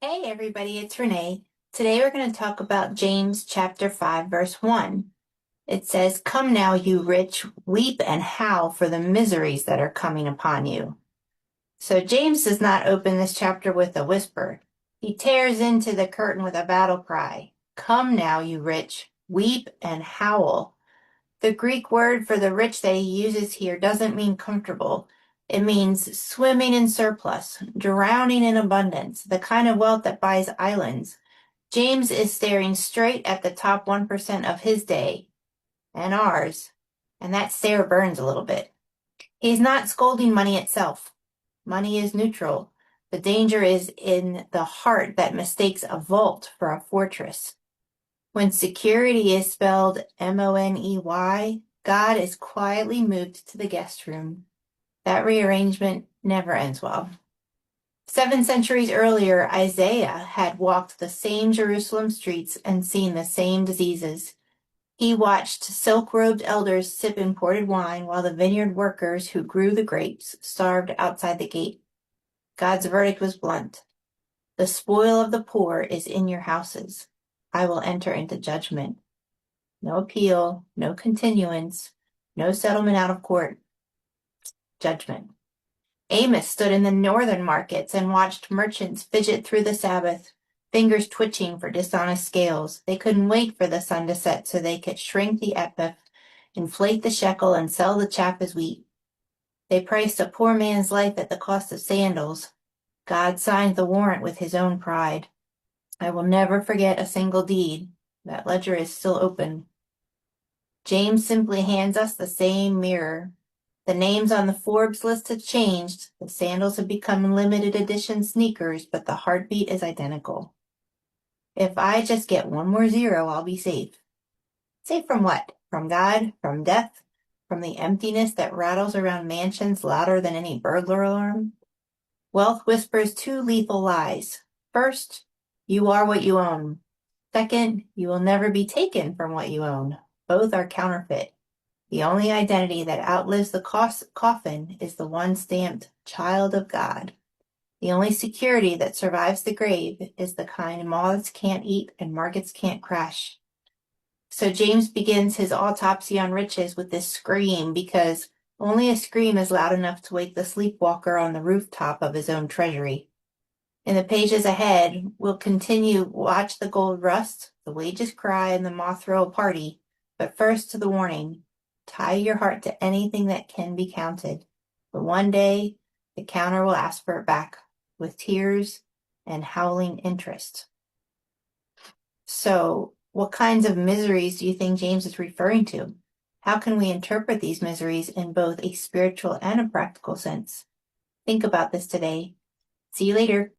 Hey everybody, it's Renee. Today we're going to talk about James chapter 5 verse 1. It says, "Come now, you rich, weep and howl for the miseries that are coming upon you." So James does not open this chapter with a whisper. He tears into the curtain with a battle cry. "Come now, you rich, weep and howl." The Greek word for the rich that he uses here doesn't mean comfortable. It means swimming in surplus, drowning in abundance, the kind of wealth that buys islands. James is staring straight at the top 1% of his day and ours, and that stare burns a little bit. He's not scolding money itself. Money is neutral. The danger is in the heart that mistakes a vault for a fortress. When security is spelled MONEY, God is quietly moved to the guest room. That rearrangement never ends well. 7 centuries earlier, Isaiah had walked the same Jerusalem streets and seen the same diseases. He watched silk-robed elders sip imported wine while the vineyard workers who grew the grapes starved outside the gate. God's verdict was blunt. "The spoil of the poor is in your houses. I will enter into judgment." No appeal, no continuance, no settlement out of court. Judgment. Amos stood in the northern markets and watched merchants fidget through the Sabbath, fingers twitching for dishonest scales. They couldn't wait for the sun to set so they could shrink the ephah, inflate the shekel, and sell the chaff as wheat. They priced a poor man's life at the cost of sandals. God signed the warrant with his own pride. I will never forget a single deed. That ledger is still open. James simply hands us the same mirror. The names on the Forbes list have changed. The sandals have become limited edition sneakers, but the heartbeat is identical. If I just get one more zero, I'll be safe. Safe from what? From God? From death? From the emptiness that rattles around mansions louder than any burglar alarm? Wealth whispers two lethal lies. First, you are what you own. Second, you will never be taken from what you own. Both are counterfeit. The only identity that outlives the coffin is the one stamped child of God. The only security that survives the grave is the kind moths can't eat and markets can't crash. So James begins his autopsy on riches with this scream, because only a scream is loud enough to wake the sleepwalker on the rooftop of his own treasury. In the pages ahead, we'll watch the gold rust, the wages cry, and the moth throw a party. But first to the warning. Tie your heart to anything that can be counted. But one day, the counter will ask for it back, with tears and howling interest. So, what kinds of miseries do you think James is referring to? How can we interpret these miseries in both a spiritual and a practical sense? Think about this today. See you later.